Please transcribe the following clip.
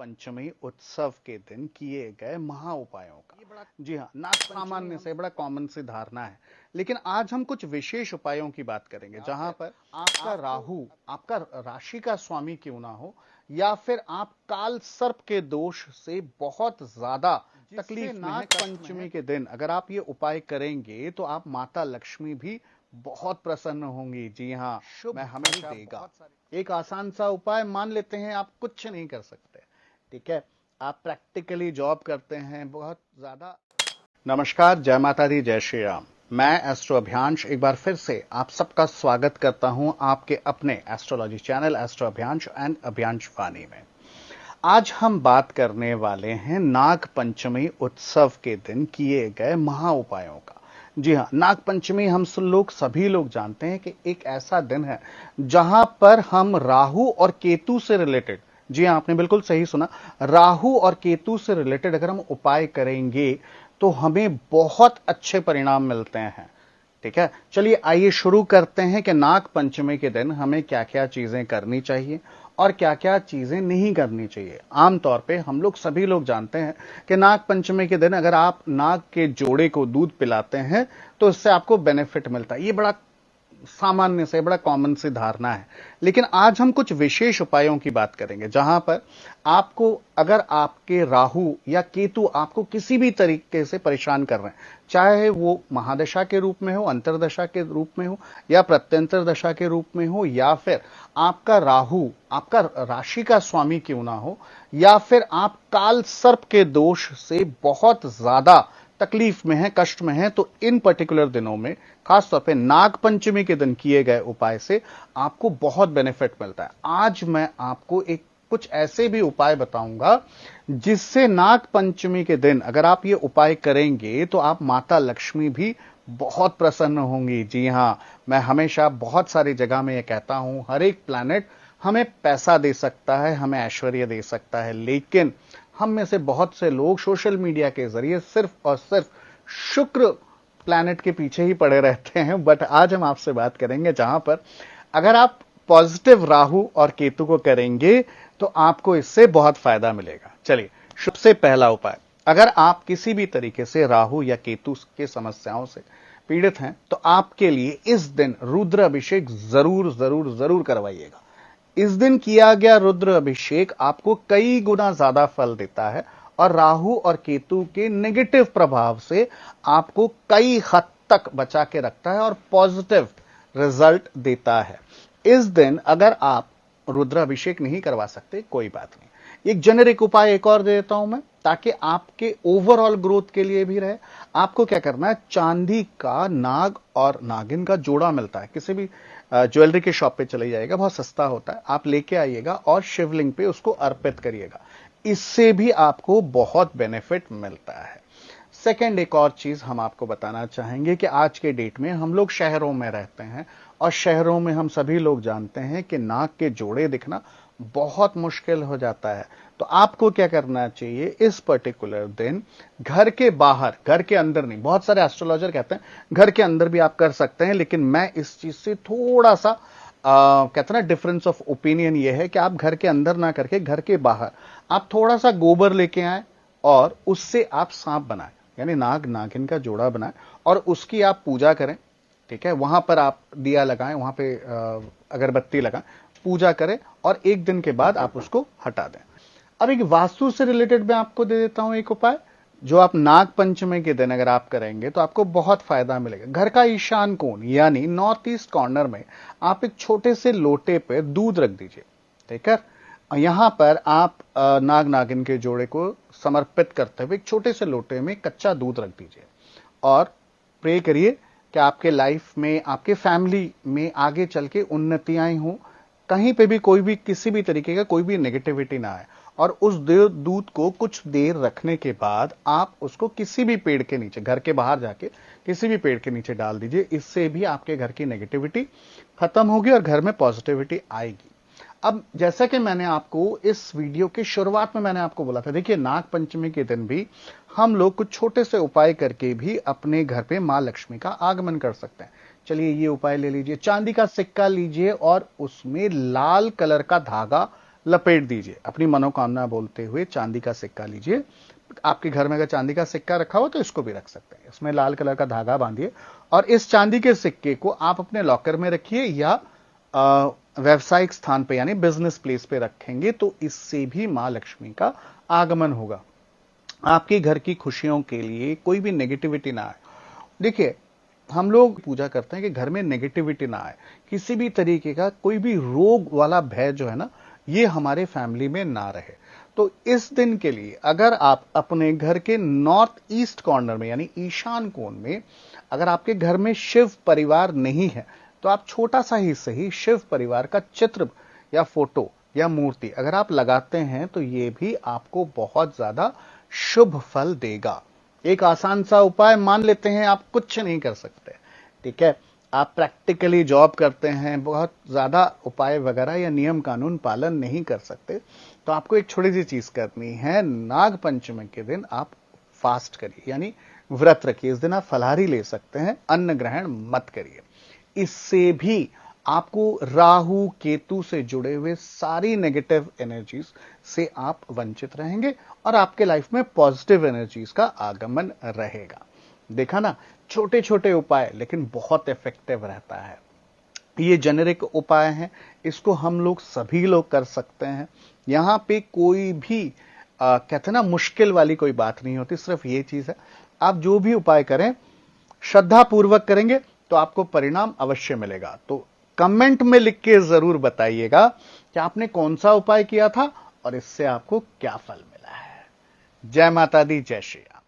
पंचमी उत्सव के दिन किए गए महा उपायों का। जी हाँ, नाग सामान्य से बड़ा कॉमन सी धारणा है, लेकिन आज हम कुछ विशेष उपायों की बात करेंगे जहां पर आपका राहु आपका राशि का स्वामी क्यों ना हो, या फिर आप काल सर्प के दोष से बहुत ज्यादा तकलीफ में नाग पंचमी के दिन अगर आप ये उपाय करेंगे तो आप माता लक्ष्मी भी बहुत प्रसन्न होंगी। जी हाँ, मैं हमेशा देगा। एक आसान सा उपाय मान लेते हैं, आप कुछ नहीं कर सकते, ठीक है, आप प्रैक्टिकली जॉब करते हैं बहुत ज्यादा। नमस्कार, जय माता दी, जय श्री राम। मैं एस्ट्रो अभियांश एक बार फिर से आप सबका स्वागत करता हूं आपके अपने एस्ट्रोलॉजी चैनल एस्ट्रो अभियांश एंड अभियांश वाणी में। आज हम बात करने वाले हैं नाग पंचमी उत्सव के दिन किए गए महा उपायों का। जी हां, नाग पंचमी हम सभी लोग जानते हैं कि एक ऐसा दिन है जहां पर हम राहु और केतु से रिलेटेड, जी हां, आपने बिल्कुल सही सुना, राहु और केतु से रिलेटेड अगर हम उपाय करेंगे तो हमें बहुत अच्छे परिणाम मिलते हैं। ठीक है, चलिए आइए शुरू करते हैं कि नाग पंचमी के दिन हमें क्या क्या चीजें करनी चाहिए और क्या क्या चीजें नहीं करनी चाहिए। आमतौर पे हम लोग सभी लोग जानते हैं कि नाग पंचमी के दिन अगर आप नाग के जोड़े को दूध पिलाते हैं तो इससे आपको बेनिफिट मिलता है। ये बड़ा सामान्य से बड़ा कॉमन सी धारणा है, लेकिन आज हम कुछ विशेष उपायों की बात करेंगे जहां पर आपको, अगर आपके राहु या केतु आपको किसी भी तरीके से परेशान कर रहे हैं, चाहे वो महादशा के रूप में हो, अंतरदशा के रूप में हो, या प्रत्यंतर दशा के रूप में हो, या फिर आपका राहु आपका राशि का स्वामी क्यों ना हो, या फिर आप काल सर्प के दोष से बहुत ज्यादा तकलीफ में है, कष्ट में है, तो इन पर्टिकुलर दिनों में खासतौर पे नाग पंचमी के दिन किए गए उपाय से आपको बहुत बेनिफिट मिलता है। आज मैं आपको कुछ ऐसे भी उपाय बताऊंगा जिससे नाग पंचमी के दिन अगर आप ये उपाय करेंगे तो आप माता लक्ष्मी भी बहुत प्रसन्न होंगी। जी हां, मैं हमेशा बहुत सारी जगह में ये कहता हूं, हर एक प्लैनेट हमें पैसा दे सकता है, हमें ऐश्वर्य दे सकता है, लेकिन हम में से बहुत से लोग सोशल मीडिया के जरिए सिर्फ और सिर्फ शुक्र प्लैनेट के पीछे ही पड़े रहते हैं। बट आज हम आपसे बात करेंगे जहां पर अगर आप पॉजिटिव राहु और केतु को करेंगे तो आपको इससे बहुत फायदा मिलेगा। चलिए, सबसे पहला उपाय, अगर आप किसी भी तरीके से राहु या केतु के समस्याओं से पीड़ित हैं तो आपके लिए इस दिन रुद्र अभिषेक जरूर जरूर जरूर करवाइएगा। इस दिन किया गया रुद्र अभिषेक आपको कई गुना ज्यादा फल देता है और राहु और केतु के नेगेटिव प्रभाव से आपको कई हद तक बचा के रखता है और पॉजिटिव रिजल्ट देता है। इस दिन अगर आप रुद्र अभिषेक नहीं करवा सकते, कोई बात नहीं, एक जेनेरिक उपाय एक और दे देता हूं मैं, ताकि आपके ओवरऑल ग्रोथ के लिए भी रहे। आपको क्या करना है, चांदी का नाग और नागिन का जोड़ा मिलता है, किसी भी ज्वेलरी के शॉप पे चले जाएगा, बहुत सस्ता होता है, आप लेके आइएगा और शिवलिंग पे उसको अर्पित करिएगा। इससे भी आपको बहुत बेनिफिट मिलता है। सेकेंड, एक और चीज हम आपको बताना चाहेंगे कि आज के डेट में हम लोग शहरों में रहते हैं और शहरों में हम सभी लोग जानते हैं कि नाग के जोड़े दिखना बहुत मुश्किल हो जाता है। तो आपको क्या करना चाहिए, इस पर्टिकुलर दिन घर के बाहर, घर के अंदर नहीं, बहुत सारे एस्ट्रोलॉजर कहते हैं घर के अंदर भी आप कर सकते हैं, लेकिन मैं इस चीज से थोड़ा सा कहते हैं ना, डिफरेंस ऑफ ओपिनियन ये है कि आप घर के अंदर ना करके घर के बाहर आप थोड़ा सा गोबर लेके आए और उससे आप सांप बनाएं, यानी नाग नागिन का जोड़ा बनाएं और उसकी आप पूजा करें। ठीक है, वहां पर आप दिया लगाएं, वहां पे अगरबत्ती लगाएं, पूजा करें और एक दिन के बाद आप उसको हटा दें। अब एक वास्तु से रिलेटेड मैं आपको दे देता हूं एक उपाय, जो आप नाग पंचमी के दिन अगर आप करेंगे तो आपको बहुत फायदा मिलेगा। घर का ईशान कोण यानी नॉर्थ ईस्ट कॉर्नर में आप एक छोटे से लोटे पे दूध रख दीजिए। ठीक है, यहां पर आप नाग नागिन के जोड़े को समर्पित करते हुए एक छोटे से लोटे में कच्चा दूध रख दीजिए और प्रे करिए कि आपके लाइफ में, आपके फैमिली में आगे चल के उन्नतियां हो, कहीं पे भी कोई भी किसी भी तरीके का कोई भी नेगेटिविटी ना आए। और उस दूध को कुछ देर रखने के बाद आप उसको किसी भी पेड़ के नीचे, घर के बाहर जाके किसी भी पेड़ के नीचे डाल दीजिए। इससे भी आपके घर की नेगेटिविटी खत्म होगी और घर में पॉजिटिविटी आएगी। अब जैसा कि मैंने आपको इस वीडियो के शुरुआत में मैंने आपको बोला था, देखिए नाग पंचमी के दिन भी हम लोग कुछ छोटे से उपाय करके भी अपने घर पे मां लक्ष्मी का आगमन कर सकते हैं। चलिए ये उपाय ले लीजिए, चांदी का सिक्का लीजिए और उसमें लाल कलर का धागा लपेट दीजिए, अपनी मनोकामना बोलते हुए चांदी का सिक्का लीजिए। आपके घर में अगर चांदी का सिक्का रखा हो तो इसको भी रख सकते हैं, इसमें लाल कलर का धागा बांधिए और इस चांदी के सिक्के को आप अपने लॉकर में रखिए या व्यावसायिक स्थान पे यानी बिजनेस प्लेस पे रखेंगे तो इससे भी मां लक्ष्मी का आगमन होगा। आपके घर की खुशियों के लिए कोई भी नेगेटिविटी ना आए। देखिए, हम लोग पूजा करते हैं कि घर में नेगेटिविटी ना आए, किसी भी तरीके का कोई भी रोग वाला भय जो है ना, ये हमारे फैमिली में ना रहे। तो इस दिन के लिए अगर आप अपने घर के नॉर्थ ईस्ट कॉर्नर में यानी ईशान कोण में अगर आपके घर में शिव परिवार नहीं है तो आप छोटा सा ही सही शिव परिवार का चित्र या फोटो या मूर्ति अगर आप लगाते हैं तो ये भी आपको बहुत ज्यादा शुभ फल देगा। एक आसान सा उपाय मान लेते हैं आप कुछ नहीं कर सकते, ठीक है, आप प्रैक्टिकली जॉब करते हैं, बहुत ज्यादा उपाय वगैरह या नियम कानून पालन नहीं कर सकते, तो आपको एक छोटी सी चीज करनी है। नाग पंचमी के दिन आप फास्ट करिए यानी व्रत रखिए। इस दिन आप फलाहारी ले सकते हैं, अन्न ग्रहण मत करिए। इससे भी आपको राहु केतु से जुड़े हुए सारी नेगेटिव एनर्जीज से आप वंचित रहेंगे और आपके लाइफ में पॉजिटिव एनर्जीज का आगमन रहेगा। देखा ना, छोटे छोटे उपाय लेकिन बहुत इफेक्टिव रहता है। ये जेनेरिक उपाय हैं, इसको हम लोग सभी लोग कर सकते हैं। यहां पे कोई भी कहते ना मुश्किल वाली कोई बात नहीं होती, सिर्फ ये चीज है आप जो भी उपाय करें श्रद्धा पूर्वक करेंगे तो आपको परिणाम अवश्य मिलेगा। तो कमेंट में लिख के जरूर बताइएगा कि आपने कौन सा उपाय किया था और इससे आपको क्या फल मिला है। जय माता दी, जय श्री राम।